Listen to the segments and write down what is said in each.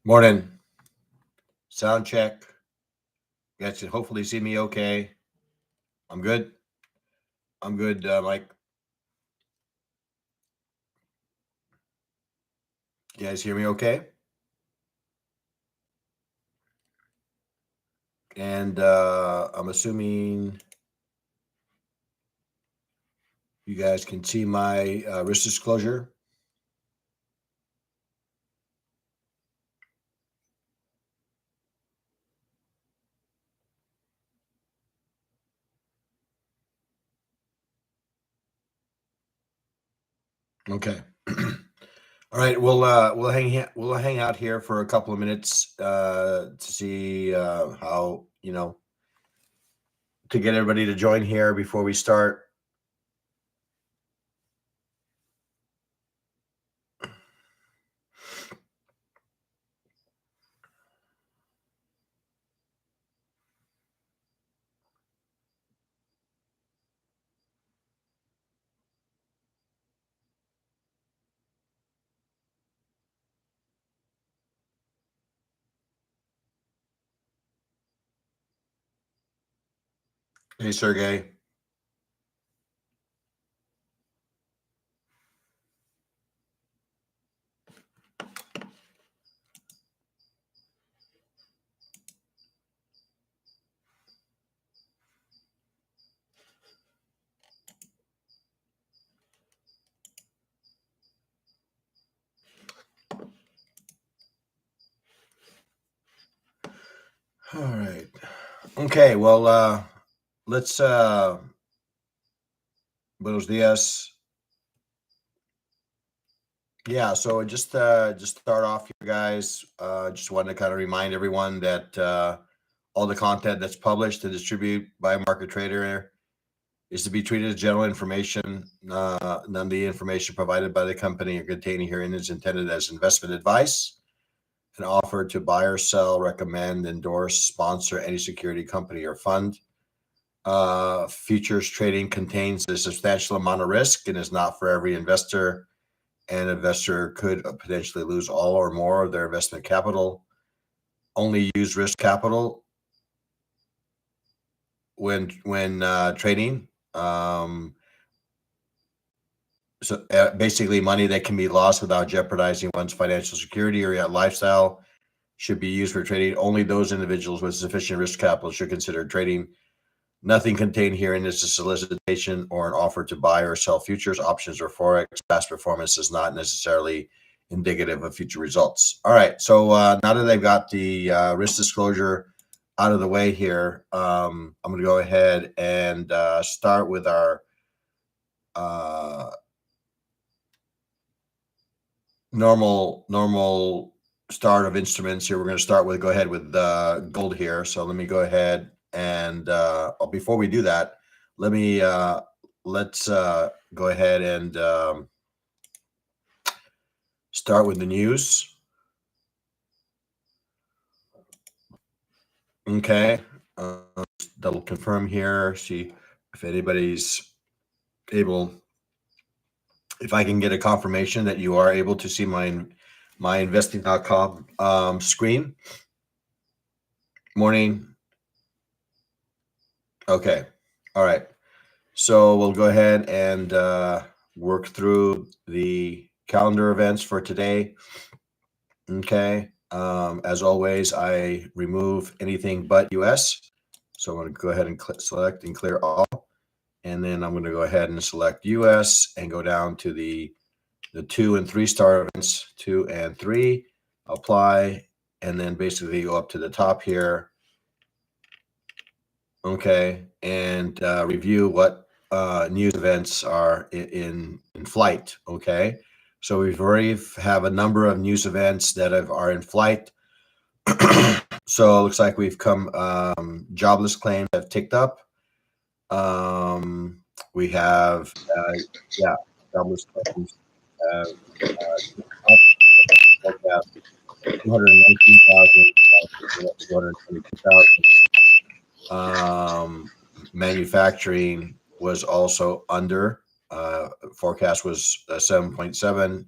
Morning. Sound check. You guys can hopefully see me okay. I'm good. I'm good, Mike. You guys hear me okay? And I'm assuming you guys can see my risk disclosure. Okay. All right. We'll hang out here for a couple of minutes to see how to get everybody to join here before we start. Hey, Sergey. All right. Okay. Well, let's. Buenos dias. Yeah, so just start off here, guys. Just wanted to kind of remind everyone that all the content that's published and distributed by a market trader is to be treated as general information. None of the information provided by the company or contained herein is intended as investment advice and offered to buy or sell, recommend, endorse, sponsor any security, company, or fund. Futures trading contains a substantial amount of risk and is not for every investor. An investor could potentially lose all or more of their investment capital. Only use risk capital when trading. So basically, money that can be lost without jeopardizing one's financial security or lifestyle should be used for trading. Only those individuals with sufficient risk capital should consider trading. Nothing contained herein is a solicitation or an offer to buy or sell futures, options, or forex. Past performance is not necessarily indicative of future results. All right. So now that I've got the risk disclosure out of the way here, I'm going to go ahead and start with our normal start of instruments here. We're going to start with go ahead with gold here. So let me go ahead and before we do that, let's go ahead and start with the news. Okay, double confirm here. See if anybody's able. If I can get a confirmation that you are able to see my investing.com screen. Morning. Okay. All right. So we'll go ahead and work through the calendar events for today. Okay. As always, I remove anything but US. So I'm going to go ahead and select and clear all. And then I'm going to go ahead and select US and go down to the 2 and 3 star events, 2 and 3, apply, and then basically go up to the top here. Okay. And review what news events are in flight. Okay. So we've already have a number of news events that are in flight. So it looks like we've come jobless claims have ticked up. We have jobless claims have 219,000, 222,000. Manufacturing was also under. Forecast was 7.7,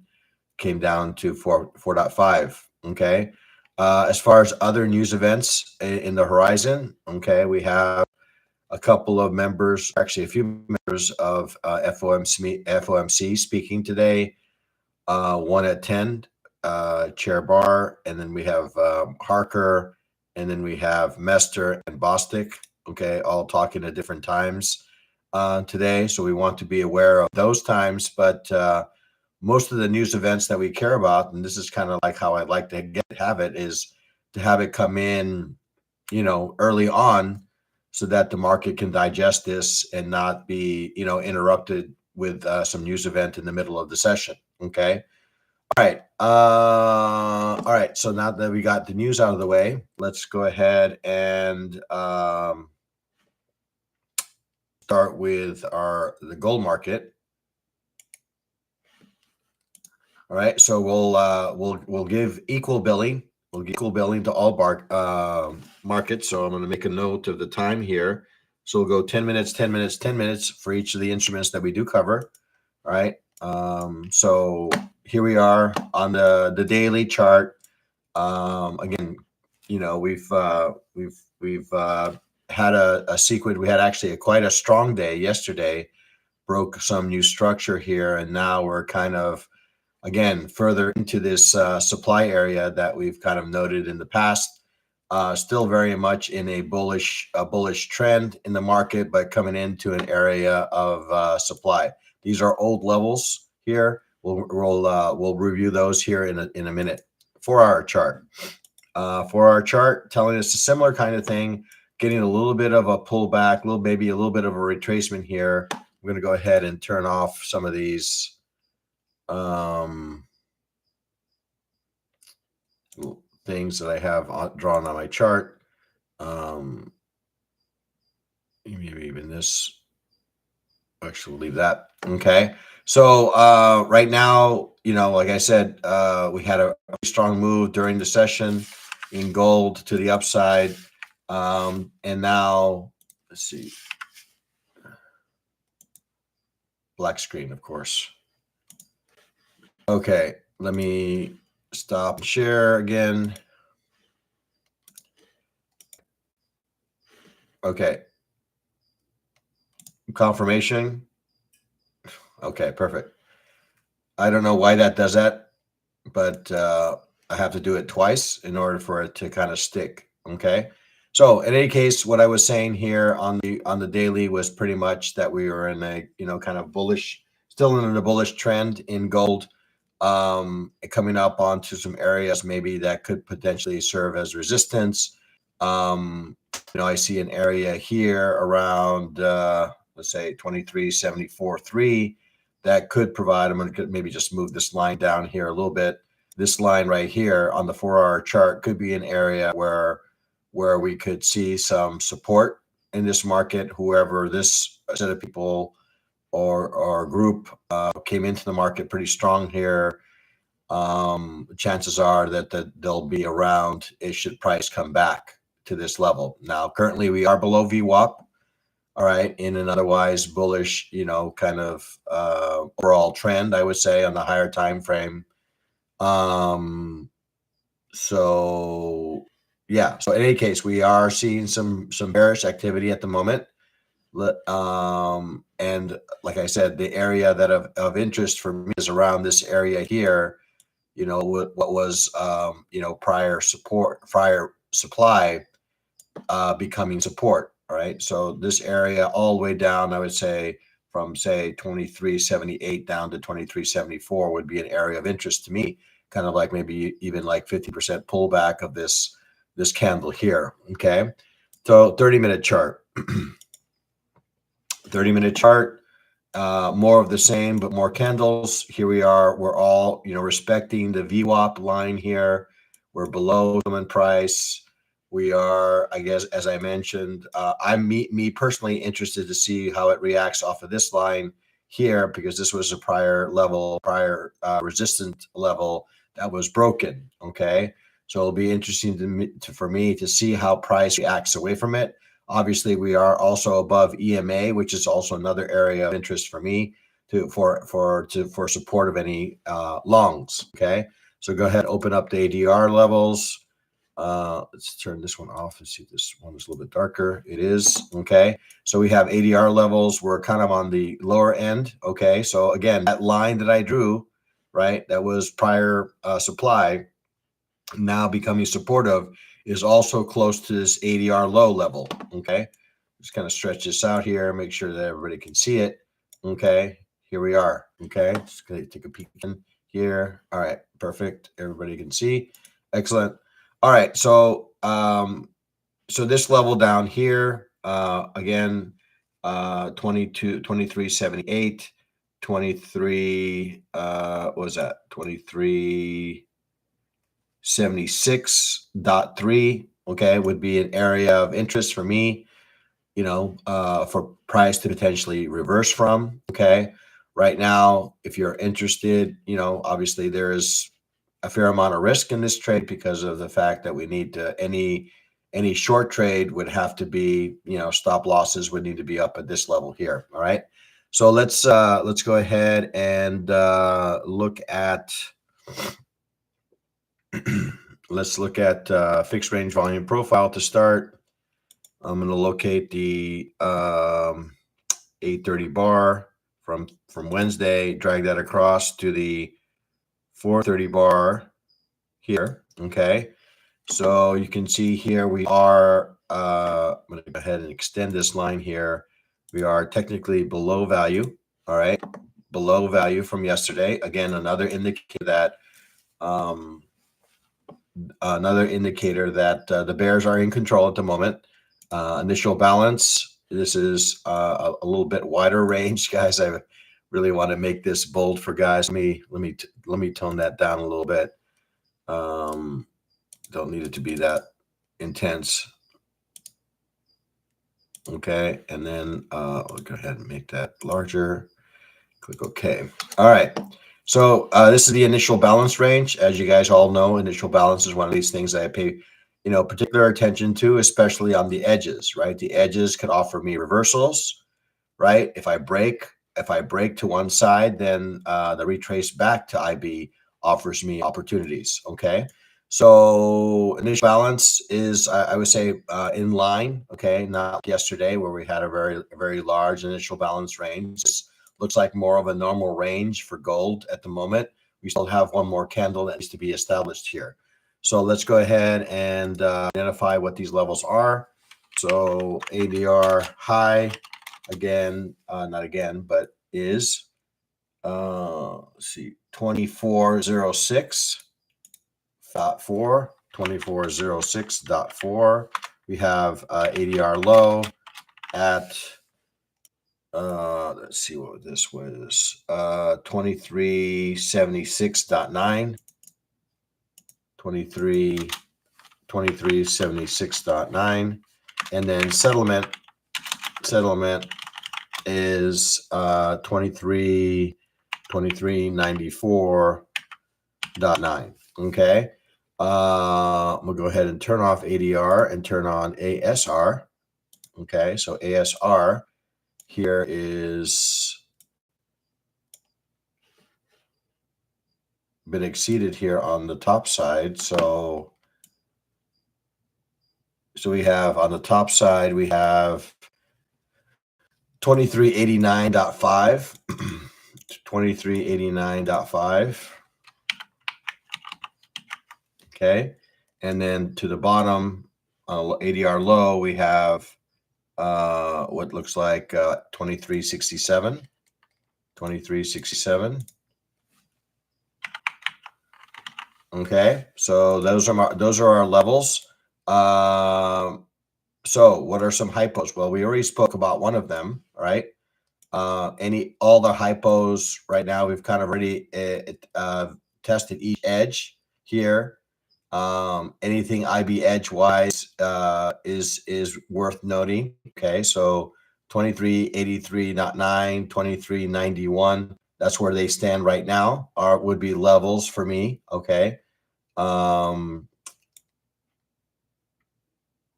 came down to 4.5. Okay. As far as other news events in the horizon, okay, we have a couple of members, actually a few members of FOMC speaking today. One at 10, Chair Barr, and then we have Harker, and then we have Mester and Bostic, okay, all talking at different times today. So we want to be aware of those times, but most of the news events that we care about, and this is kind of like how I'd like to have it, is to have it come in, early on so that the market can digest this and not be, interrupted with some news event in the middle of the session. Okay. All right. All right. So now that we got the news out of the way, let's go ahead and start with the gold market. All right. So we'll give equal billing. We'll give equal billing to all markets. So I'm going to make a note of the time here. So we'll go 10 minutes, 10 minutes, 10 minutes for each of the instruments that we do cover. All right. So here we are on the daily chart. Again, we've had a sequence. We had actually quite a strong day yesterday. Broke some new structure here, and now we're kind of again further into this supply area that we've kind of noted in the past. Still very much in a bullish trend in the market, but coming into an area of supply. These are old levels here. We'll review those here in a minute. 4-hour chart. 4-hour chart telling us a similar kind of thing, getting a little bit of a pullback, maybe a little bit of a retracement here. I'm going to go ahead and turn off some of these things that I have drawn on my chart. Maybe even this. Actually, we'll leave that. Okay. So right now, like I said, we had a strong move during the session in gold to the upside. And now, let's see. Black screen, of course. Okay, let me stop and share again. Okay. Confirmation. Okay, perfect. I don't know why that does that, but I have to do it twice in order for it to kind of stick. Okay. So in any case, what I was saying here on the daily was pretty much that we were in a kind of bullish, still in a bullish trend in gold, coming up onto some areas maybe that could potentially serve as resistance. I see an area here around let's say 23.74.3 that could provide. I'm going to maybe just move this line down here a little bit. This line right here on the 4-hour chart could be an area where we could see some support in this market. Whoever this set of people or group came into the market pretty strong here. Chances are that they'll be around. It should price come back to this level. Now, currently we are below VWAP. All right, in an otherwise bullish, kind of overall trend, I would say, on the higher time frame. So yeah. So in any case, we are seeing some bearish activity at the moment. And like I said, the area that of interest for me is around this area here. What was prior supply becoming support. All right. So this area all the way down, I would say from say 23.78 down to 23.74 would be an area of interest to me, kind of like maybe even like 50% pullback of this candle here. Okay. So 30-minute chart. 30-minute chart, more of the same, but more candles. Here we are. We're all, respecting the VWAP line here. We're below human price. We are, I guess, as I mentioned, I'm me personally interested to see how it reacts off of this line here, because this was a prior resistant level that was broken. Okay. So it'll be interesting for me to see how price reacts away from it. Obviously, we are also above EMA, which is also another area of interest for me for support of any longs. Okay, so go ahead, open up the ADR levels. Let's turn this one off and see if this one is a little bit darker. It is. Okay. So we have ADR levels. We're kind of on the lower end. Okay. So again, that line that I drew, right, that was prior supply, now becoming supportive, is also close to this ADR low level. Okay. Just kind of stretch this out here, make sure that everybody can see it. Okay. Here we are. Okay. Just going to take a peek in here. All right. Perfect. Everybody can see. Excellent. All right. So, so this level down here, again, 2378, 23, what was that? 2376.3, okay, would be an area of interest for me, for price to potentially reverse from. Okay. Right now, if you're interested, obviously there is a fair amount of risk in this trade because of the fact that we need to, any short trade would have to be, stop losses would need to be up at this level here. All right. So let's go ahead and look at let's look at fixed range volume profile to start. I'm going to locate the 830 bar from Wednesday, drag that across to the 430 bar here. Okay. So you can see here we are, I'm going to go ahead and extend this line here. We are technically below value. All right. Below value from yesterday. Again, another indicator that, the bears are in control at the moment. Initial balance. This is a little bit wider range, guys. I really want to make this bold for guys. Let me tone that down a little bit. Don't need it to be that intense. Okay, and then I'll go ahead and make that larger. Click OK. All right. So this is the initial balance range. As you guys all know, initial balance is one of these things that I pay, particular attention to, especially on the edges, right? The edges could offer me reversals, right? If I break to one side, then the retrace back to IB offers me opportunities. Okay. So initial balance is, I would say, in line. Okay. Not like yesterday where we had a very large initial balance range. This looks like more of a normal range for gold at the moment. We still have one more candle that needs to be established here. So let's go ahead and identify what these levels are. So ADR high, again, not again, but is, let's see, 2406.4, 2406.4. We have ADR low at, let's see what this was, 2376.9, 2376.9, and then settlement is 2394.9. Okay. We'll go ahead and turn off ADR and turn on ASR. Okay, so ASR here is been exceeded here on the top side. So we have on the top side, we have 2389.5, 2389.5. Okay. And then to the bottom, ADR low, we have what looks like 2367, 2367. Okay. So those are our levels. So what are some hypos? Well, we already spoke about one of them, right? All the hypos right now, we've kind of already tested each edge here. Anything IB edge wise is worth noting. Okay, so 2383.9, 2391. That's where they stand right now. Would be levels for me. Okay.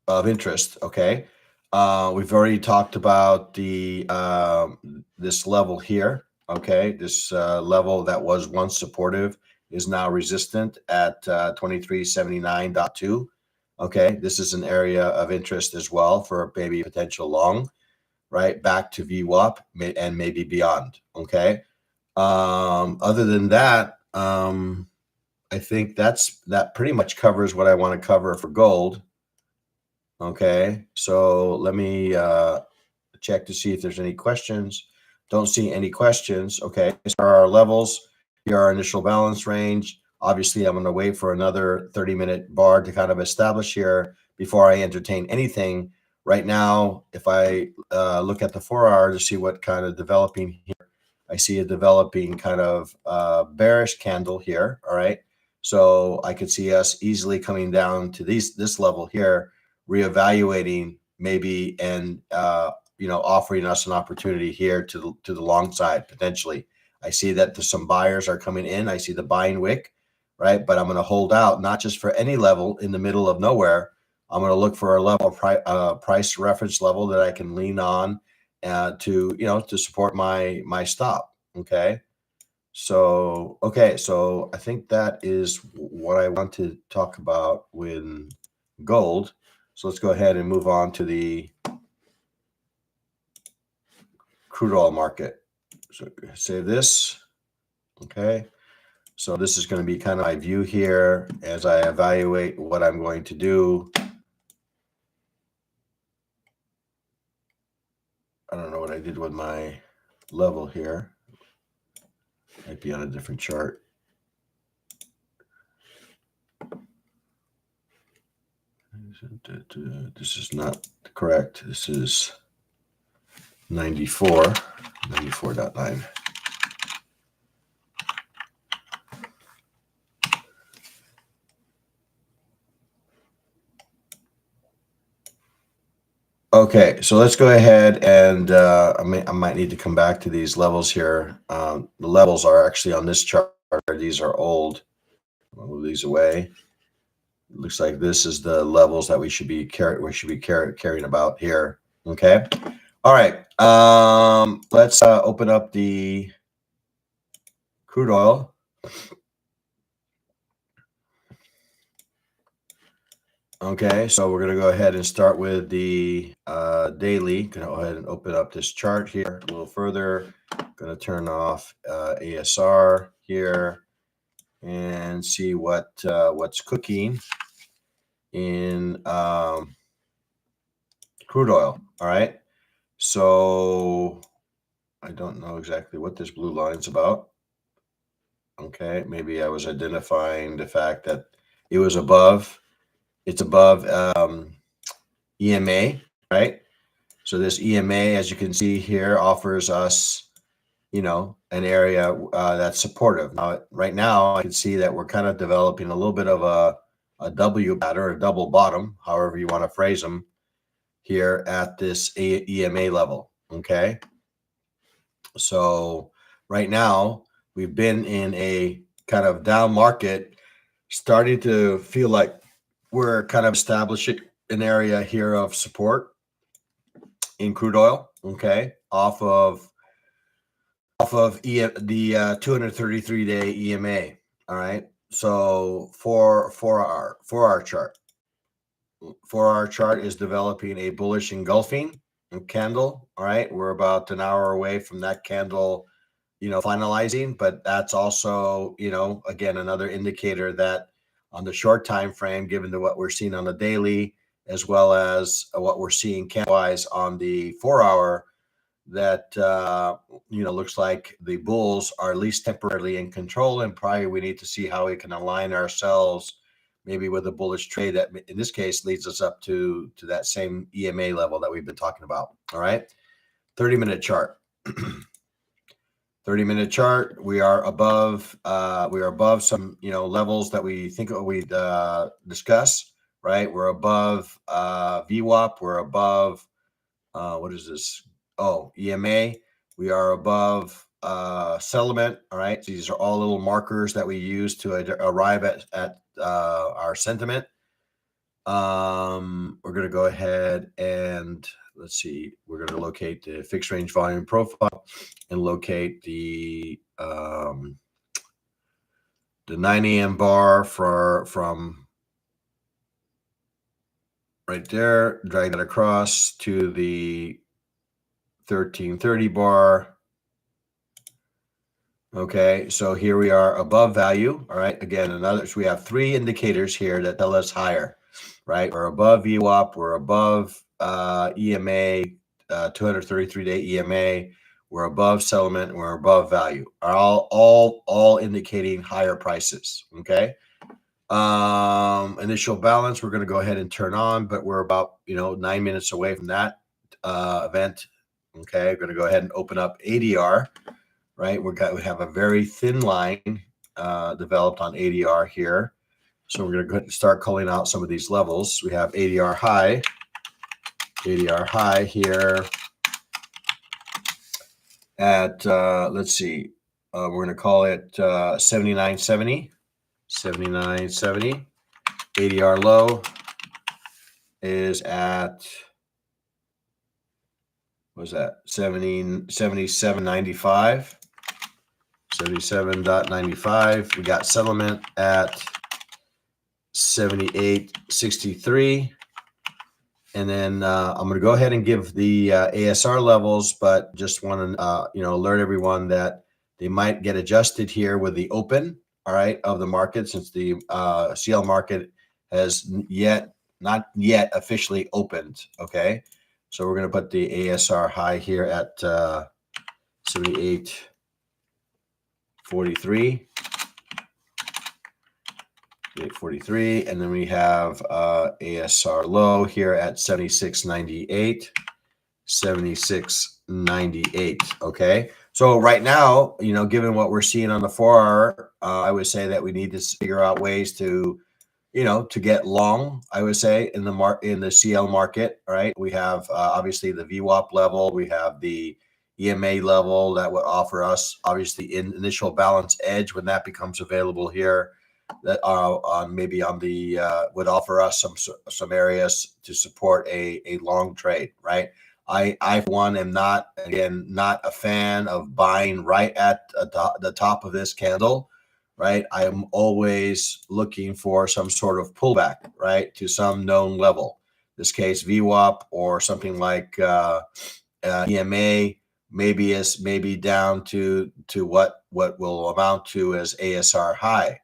Of interest. Okay. We've already talked about the this level here. Okay, this level that was once supportive is now resistant at 2379.2. Okay, this is an area of interest as well for maybe potential long, right? Back to VWAP and maybe beyond. Okay. Other than that, I think that pretty much covers what I want to cover for gold. Okay, so let me check to see if there's any questions. Don't see any questions. Okay, so our levels. Here are our initial balance range. Obviously, I'm going to wait for another 30-minute bar to kind of establish here before I entertain anything. Right now, if I look at the 4-hour to see what kind of developing here, I see a developing kind of bearish candle here. All right, so I could see us easily coming down to this level here, reevaluating maybe, and offering us an opportunity here to the long side potentially. I see that some buyers are coming in. I see the buying wick, right? But I'm going to hold out, not just for any level in the middle of nowhere. I'm going to look for a level price reference level that I can lean on to support my stop. Okay. So I think that is what I want to talk about with gold. So let's go ahead and move on to the crude oil market. So save this. Okay. So this is going to be kind of my view here as I evaluate what I'm going to do. I don't know what I did with my level here. Might be on a different chart. This is not correct. This is 94, 94.9. Okay, so let's go ahead and I might need to come back to these levels here. The levels are actually on this chart. These are old. I'll move these away. It looks like this is the levels that we should be carrying about here. Okay. All right. Let's open up the crude oil. Okay, so we're going to go ahead and start with the daily. Going to go ahead and open up this chart here a little further. Going to turn off ASR here and see what's cooking in crude oil. All right, so I don't know exactly what this blue line's about. Okay, maybe I was identifying the fact that it was above. It's above EMA, right? So this EMA, as you can see here, offers us, an area that's supportive. Now, right now, I can see that we're kind of developing a little bit of a W pattern, a double bottom, however you want to phrase them, here at this EMA level. Okay. So right now, we've been in a kind of down market, starting to feel like we're kind of establishing an area here of support in crude oil. Okay, off of the 233-day EMA. All right, so for our chart, is developing a bullish engulfing candle. All right, we're about an hour away from that candle, finalizing, but that's also, again, another indicator that on the short time frame, given to what we're seeing on the daily, as well as what we're seeing candle-wise on the 4-hour, that looks like the bulls are at least temporarily in control, and probably we need to see how we can align ourselves maybe with a bullish trade that in this case leads us up to that same EMA level that we've been talking about. All right, 30-minute chart. 30-minute chart, we are above some levels that we think we'd discuss, right? We're above VWAP, we're above what is this? Oh, EMA. We are above settlement. All right. So these are all little markers that we use to arrive at our sentiment. We're going to go ahead and let's see. We're going to locate the fixed range volume profile and locate the 9 a.m. bar from right there, drag that across to the 1330 bar. Okay, so here we are above value. All right, again, so we have 3 indicators here that tell us higher, right? We're above VWAP, we're above EMA, 233-day EMA, we're above settlement, we're above value. Are all indicating higher prices. Okay. Initial balance, we're going to go ahead and turn on, but we're about 9 minutes away from that event. Okay, we're going to go ahead and open up ADR. Right, we have a very thin line developed on ADR here. So we're going to start calling out some of these levels. We have ADR high here at, let's see, we're going to call it 79.70. ADR low is at, what was that, 77.95. 77.95. We got settlement at 78.63. And then I'm going to go ahead and give the ASR levels, but just want to alert everyone that they might get adjusted here with the open, all right, of the market, since the CL market has not yet officially opened. Okay, so we're going to put the ASR high here at 78.43. 843, and then we have ASR low here at 76.98. 76.98. Okay, so right now, given what we're seeing on the 4-hour, I would say that we need to figure out ways to to get long, I would say, in the CL market. Right, we have obviously the VWAP level, we have the EMA level that would offer us obviously in initial balance edge when that becomes available here, that maybe on the would offer us some areas to support a long trade. Right, I for one am not a fan of buying right at the top of this candle. Right, I am always looking for some sort of pullback, right, to some known level. In this case, VWAP or something like EMA, maybe down to what will amount to as ASR high.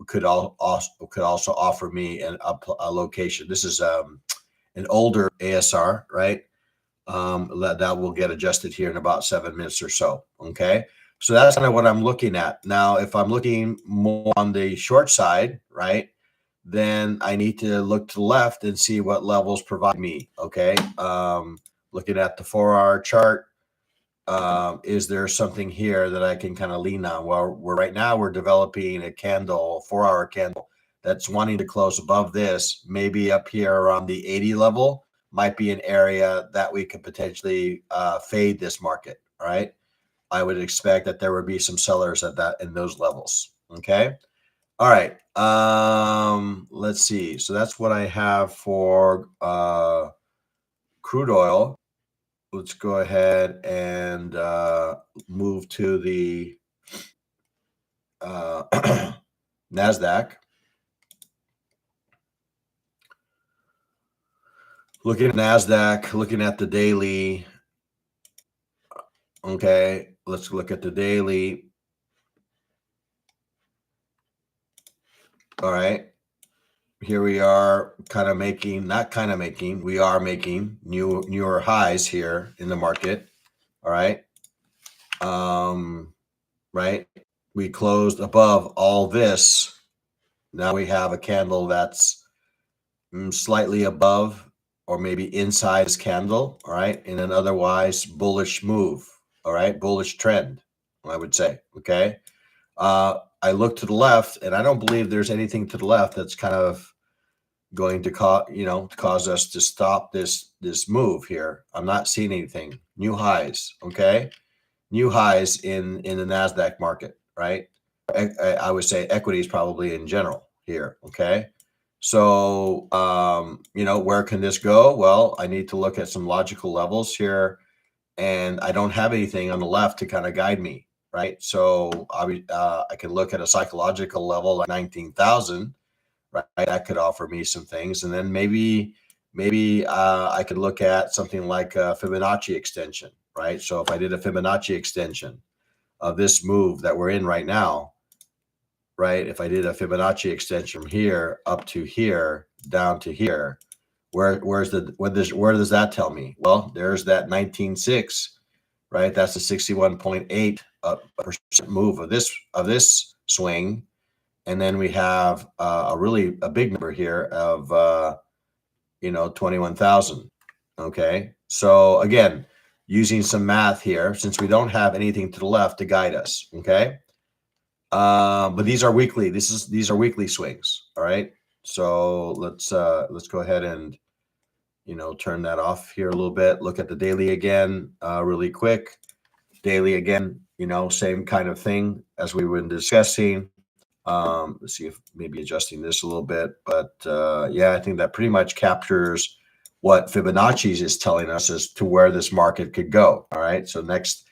Could also offer me a location. This is an older ASR, right? That will get adjusted here in about 7 minutes or so. Okay, so that's kind of what I'm looking at now. If I'm looking more on the short side, right, then I need to look to the left and see what levels provide me. Okay, looking at the 4-hour chart. Is there something here that I can kind of lean on? Well, right now we're developing a candle, 4-hour candle that's wanting to close above this, maybe up here around the 80 level might be an area that we could potentially fade this market. All right, I would expect that there would be some sellers in those levels. Okay, all right. Let's see. So that's what I have for crude oil. Let's go ahead and move to the NASDAQ. Looking at NASDAQ, looking at the daily. Okay, let's look at the daily. All right. Here we are we are making newer highs here in the market. All right. Right. We closed above all this. Now we have a candle that's slightly above or maybe inside this candle. All right. In an otherwise bullish move. All right. Bullish trend, I would say. Okay. I look to the left and I don't believe there's anything to the left that's kind of going to cause us to stop this move here. I'm not seeing anything. New highs. Okay. New highs in the NASDAQ market, right? I would say equities probably in general here. Okay. So, where can this go? Well, I need to look at some logical levels here, and I don't have anything on the left to kind of guide me, right? So I can look at a psychological level like 19,000, right? That could offer me some things. And then maybe I could look at something like a Fibonacci extension, right? So if I did a Fibonacci extension of this move that we're in right now, right? If I did a Fibonacci extension from here up to here, down to here, where does that tell me? Well, there's that 19.6, right? That's a 61.8% move of this swing, and then we have a big number here of 21,000. Okay, so again, using some math here, since we don't have anything to the left to guide us. Okay, but these are weekly. These are weekly swings. All right, so let's go ahead and turn that off here a little bit. Look at the daily again, really quick. Daily again, same kind of thing as we were discussing. Let's see if maybe adjusting this a little bit, but yeah, I think that pretty much captures what Fibonacci is telling us as to where this market could go. All right, so next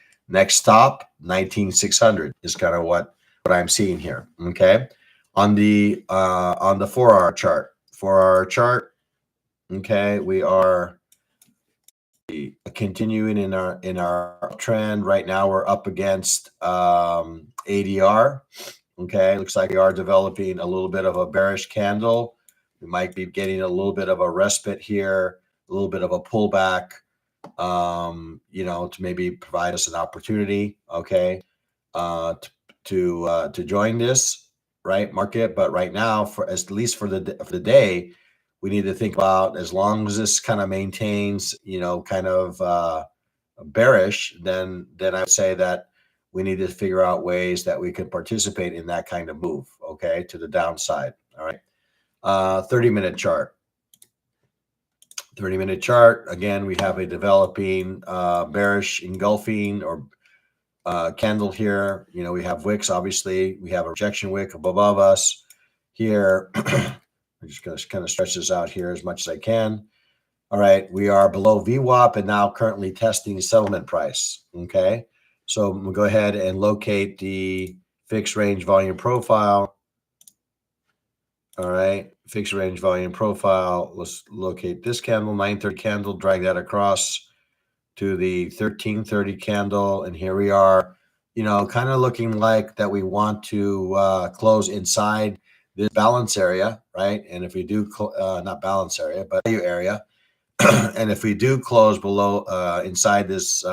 stop 19,600 is kind of what I'm seeing here. Okay, on the 4-hour chart. 4-hour chart. Okay, we are continuing in our trend. Right now we're up against ADR. Okay, looks like we are developing a little bit of a bearish candle. We might be getting a little bit of a respite here, a little bit of a pullback, to maybe provide us an opportunity, okay, to join this market. But right now, at least for the day, we need to think about, as long as this kind of maintains, kind of bearish, then I would say that we need to figure out ways that we can participate in that kind of move, okay, to the downside. All right. 30-minute chart. 30-minute chart. Again, we have a developing bearish engulfing or candle here. We have wicks, obviously. We have a rejection wick above us here. I'm just going to kind of stretch this out here as much as I can. All right, we are below VWAP and now currently testing settlement price. Okay, so we'll go ahead and locate the fixed range volume profile. All right, fixed range volume profile. Let's locate this candle, 930 candle, drag that across to the 1330 candle. And here we are, kind of looking like that we want to close inside this balance area, right? And if we do, not balance area, but value area. And if we do close below inside this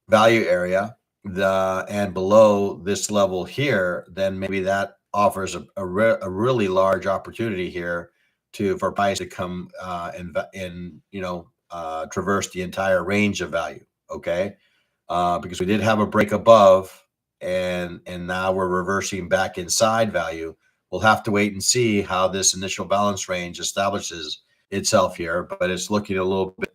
value area and below this level here, then maybe that offers a really large opportunity here for price to come and traverse the entire range of value. Okay, because we did have a break above, and now we're reversing back inside value. We'll have to wait and see how this initial balance range establishes itself here, but it's looking a little bit,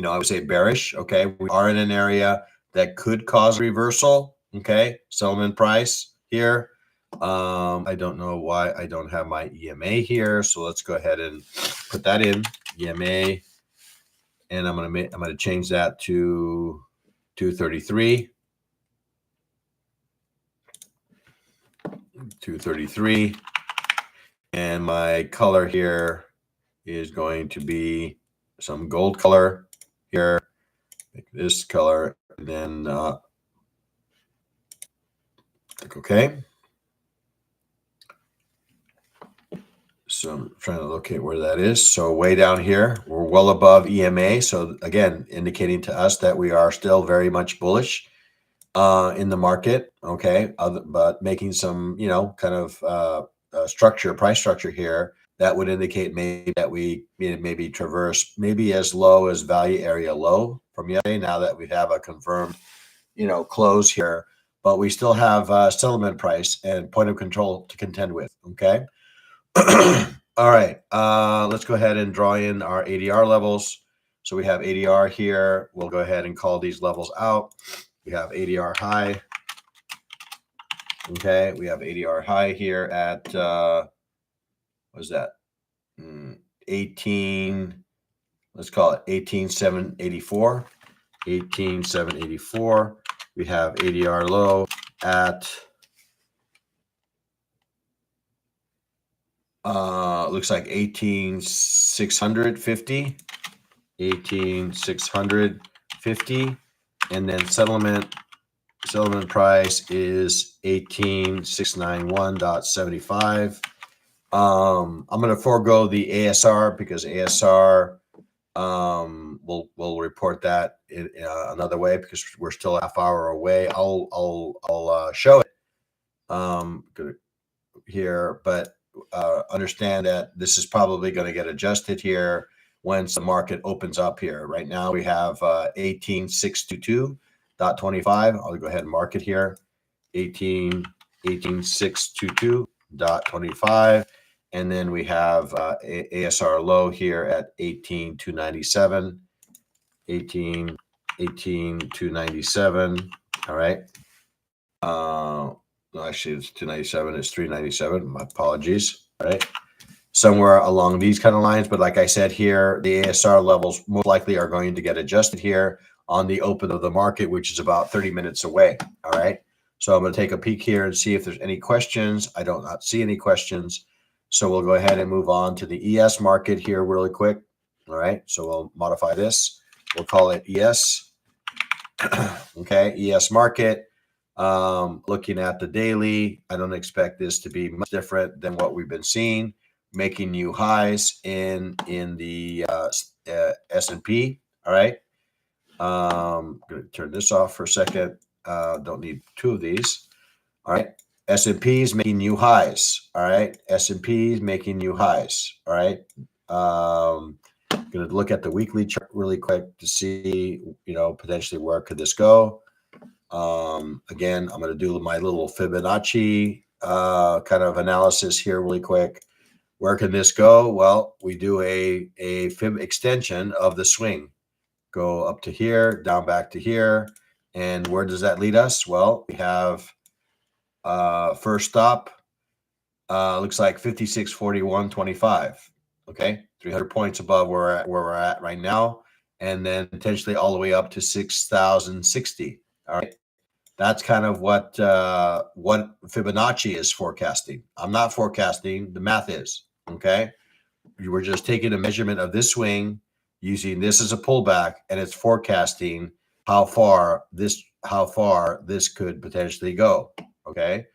I would say bearish. Okay, we are in an area that could cause reversal. Okay, settlement price here. I don't know why I don't have my EMA here, so let's go ahead and put that in EMA, and I'm gonna change that to 233. 233, and my color here is going to be some gold color here. Make this color, and then click OK. So I'm trying to locate where that is. So way down here, we're well above EMA. So again, indicating to us that we are still very much bullish in the market. Okay, but making some, kind of price structure here that would indicate maybe that we maybe traverse maybe as low as value area low from yesterday. Now that we have a confirmed, close here, but we still have settlement price and point of control to contend with. Okay. All right. Let's go ahead and draw in our ADR levels. So we have ADR here. We'll go ahead and call these levels out. We have ADR high. Okay, we have ADR high here at what is that? 18. Let's call it 18,784. 18,784. We have ADR low at looks like 18,650, 18,650, and then settlement price is 18,691.75. I'm going to forego the ASR because ASR we'll report that in another way because we're still a half hour away. I'll show it here, but understand that this is probably going to get adjusted here once the market opens up here. Right now we have 18,622.25. I'll go ahead and mark it here. 18,622.25. And then we have ASR low here at 18,297. 18,297. All right. No, actually, it's 297. It's 397. My apologies. All right. Somewhere along these kind of lines. But like I said here, the ASR levels most likely are going to get adjusted here on the open of the market, which is about 30 minutes away. All right. So I'm going to take a peek here and see if there's any questions. I don't not see any questions. So we'll go ahead and move on to the ES market here really quick. All right. So we'll modify this. We'll call it ES. Okay. ES market. Looking at the daily, I don't expect this to be much different than what we've been seeing, making new highs in the S&P. All right. I'm going to turn this off for a second. Don't need two of these. All right. S&P is making new highs. All right. S&P is making new highs. All right. Going to look at the weekly chart really quick to see, potentially where could this go. Again, I'm going to do my little Fibonacci kind of analysis here really quick. Where can this go? Well, we do a fib extension of the swing. Go up to here, down back to here. And where does that lead us? Well, we have first stop, looks like 56.41.25. Okay, 300 points above where we're at right now. And then potentially all the way up to 6,060. All right. That's kind of what Fibonacci is forecasting. I'm not forecasting, the math is, okay? We're just taking a measurement of this swing, using this as a pullback, and it's forecasting how far this could potentially go, okay?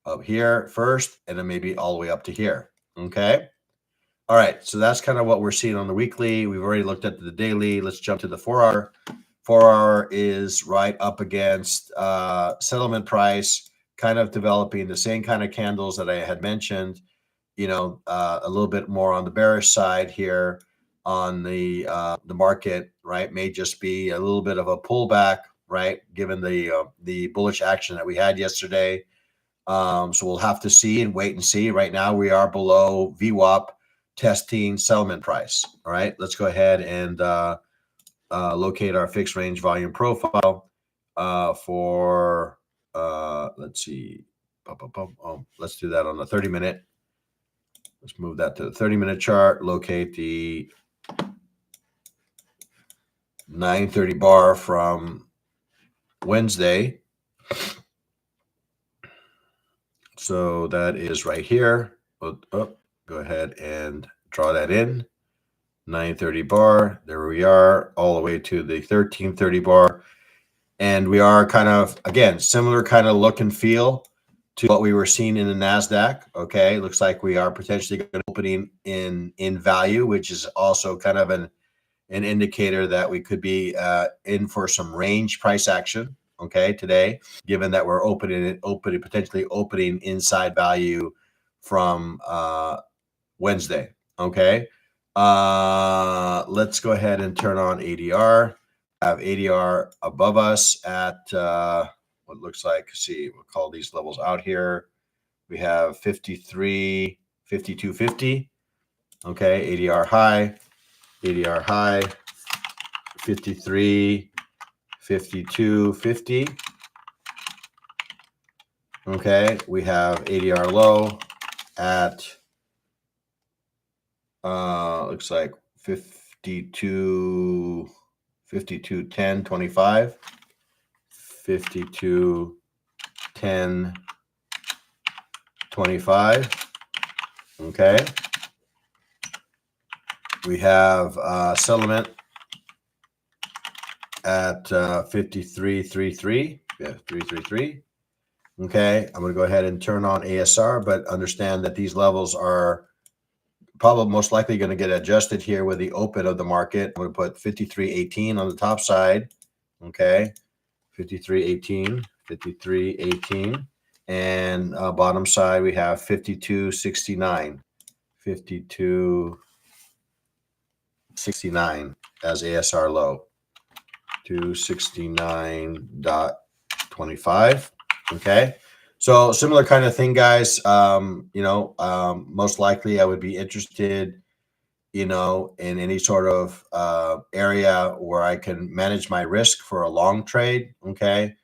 Up here first, and then maybe all the way up to here, okay? All right, so that's kind of what we're seeing on the weekly. We've already looked at the daily. Let's jump to the 4-hour. 4-hour is right up against settlement price, kind of developing the same kind of candles that I had mentioned, a little bit more on the bearish side here on the market, right? May just be a little bit of a pullback, right? Given the bullish action that we had yesterday. So we'll have to see and wait and see. Right now we are below VWAP testing settlement price. All right, let's go ahead and locate our fixed range volume profile for let's see. Let's do that on the 30-minute. Let's move that to the 30-minute chart. Locate the 930 bar from Wednesday. So that is right here. Go ahead and draw that in. 930 bar. There we are, all the way to the 1330 bar. And we are kind of, again, similar kind of look and feel to what we were seeing in the NASDAQ. Okay, looks like we are potentially going to opening in value, which is also kind of an indicator that we could be in for some range price action. Okay, today, given that we're potentially opening inside value from Wednesday. Okay, let's go ahead and turn on ADR. Have ADR above us at what looks like, see, we'll call these levels out here. We have 53, 52.50. Okay, ADR high, 53, 52.50. Okay, we have ADR low at looks like 52, 52.10.25, 52.10.25. Okay. We have settlement at 53.33. Yeah, 333. Okay. I'm going to go ahead and turn on ASR, but understand that these levels are probably most likely going to get adjusted here with the open of the market. I'm going to put 53.18 on the top side. Okay. 53.18, 53.18. And bottom side, we have 52.69, 52.69 as ASR low, 269.25. Okay. So similar kind of thing, guys. Most likely I would be interested, in any sort of area where I can manage my risk for a long trade. Okay.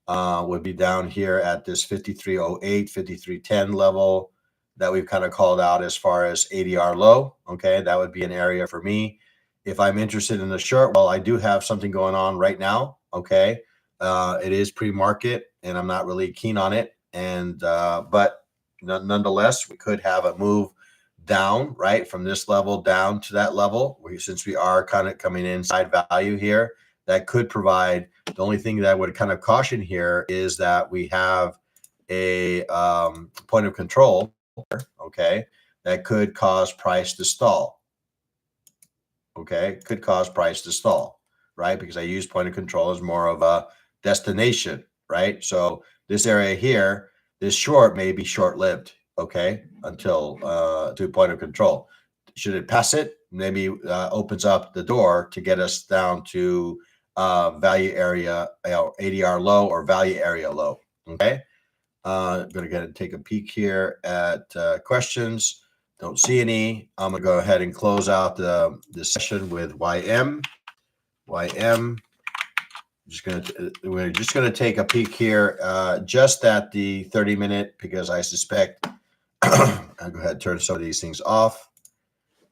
Would be down here at this 53.08, 53.10 level that we've kind of called out as far as ADR low. Okay, that would be an area for me. If I'm interested in the short, well, I do have something going on right now. Okay, it is pre-market, and I'm not really keen on it. And but nonetheless, we could have a move down, right, from this level down to that level. Since we are kind of coming inside value here, that could provide. The only thing that I would kind of caution here is that we have a point of control, okay, that could cause price to stall. Okay, could cause price to stall, right? Because I use point of control as more of a destination, right? So this area here, this short may be short-lived, okay, until to point of control. Should it pass it, maybe opens up the door to get us down to value area, ADR low or value area low. Okay. I'm going to go ahead and take a peek here at questions. Don't see any. I'm going to go ahead and close out the session with YM. YM. We're just going to take a peek here just at the 30-minute because I suspect I'll go ahead and turn some of these things off.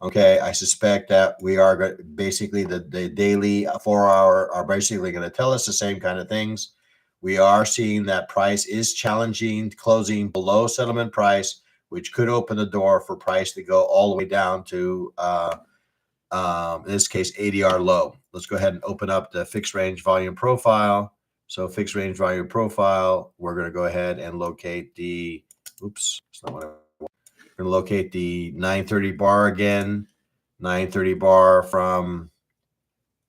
Okay, I suspect that we are basically the daily 4-hour are basically going to tell us the same kind of things. We are seeing that price is challenging, closing below settlement price, which could open the door for price to go all the way down to, in this case, ADR low. Let's go ahead and open up the fixed range volume profile. So fixed range volume profile, we're going to go ahead and locate the, oops, that's not what I want. We're going to locate the 930 bar again, 930 bar from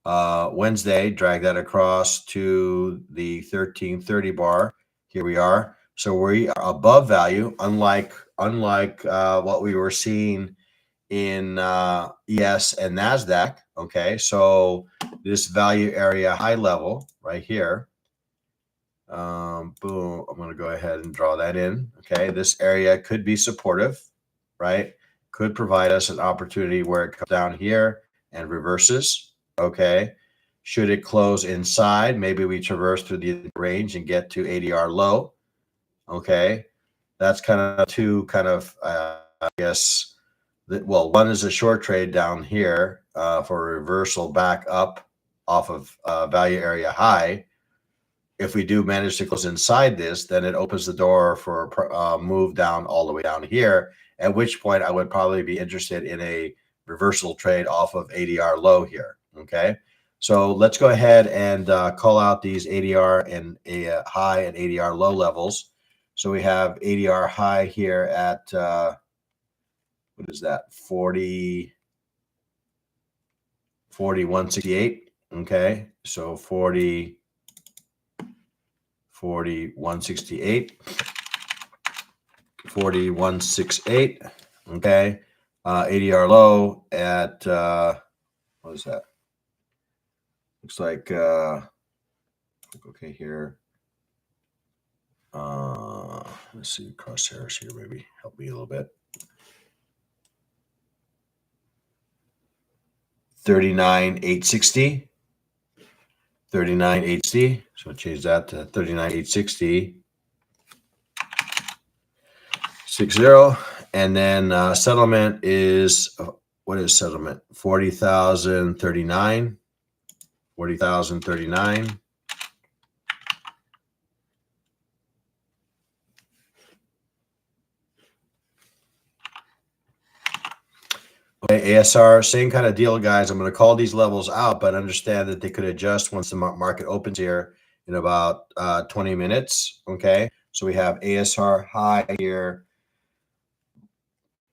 Wednesday, drag that across to the 1330 bar. Here we are. So we are above value, unlike what we were seeing in ES and NASDAQ. Okay, so this value area high level right here. Boom, I'm going to go ahead and draw that in. Okay, this area could be supportive, right? Could provide us an opportunity where it comes down here and reverses. Okay, should it close inside, maybe we traverse through the range and get to ADR low. Okay, that's kind of two kind of, I guess, well, one is a short trade down here for a reversal back up off of value area high. If we do manage to close inside this, then it opens the door for a move down all the way down here, at which point I would probably be interested in a reversal trade off of ADR low here. Okay, so let's go ahead and call out these ADR and a high and ADR low levels. So we have ADR high here at what is that, 4168. Okay, so 4168, 4168. Okay, ADR low at what is that? Looks like okay here. Let's see, crosshairs here, maybe help me a little bit. 39,860. 39,860. So change that to 39,860. 60. And then settlement is, what is settlement? 40,039. 40,039. ASR, same kind of deal, guys. I'm going to call these levels out, but understand that they could adjust once the market opens here in about 20 minutes. Okay. So we have ASR high here.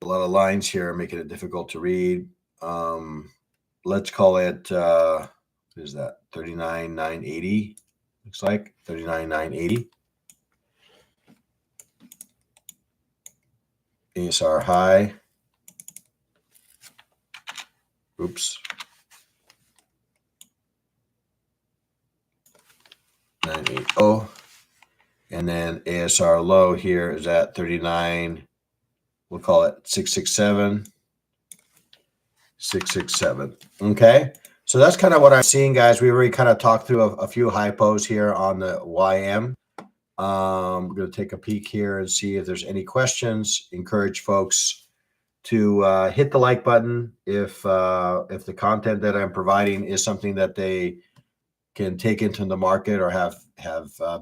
A lot of lines here, making it difficult to read. Let's call it, what is that? 39,980. Looks like 39,980. ASR high. Oops. 980. And then ASR low here is at 39. We'll call it 667. 667. Okay. So that's kind of what I'm seeing, guys. We already kind of talked through a few hypos here on the YM. We're going to take a peek here and see if there's any questions. Encourage folks to hit the like button if the content that I'm providing is something that they can take into the market or have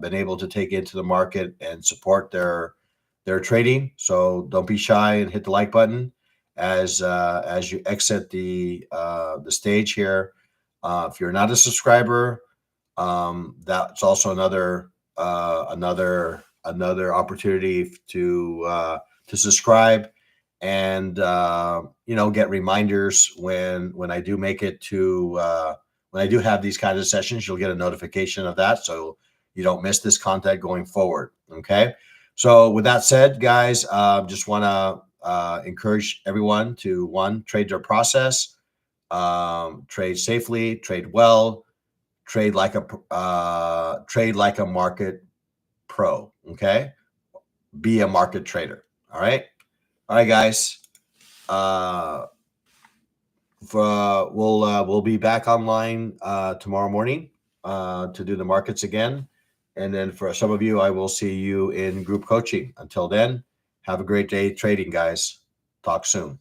been able to take into the market and support their trading. So don't be shy and hit the like button as you exit the stage here. If you're not a subscriber, that's also another opportunity to subscribe and get reminders when I do make it to when I do have these kinds of sessions. You'll get a notification of that, so you don't miss this content going forward. Okay. So with that said, guys, just want to encourage everyone to, one, trade their process, trade safely, trade well, trade like a market pro. Okay. Be a market trader. All right. All right, guys. We'll be back online tomorrow morning to do the markets again. And then for some of you, I will see you in group coaching. Until then, have a great day trading, guys. Talk soon.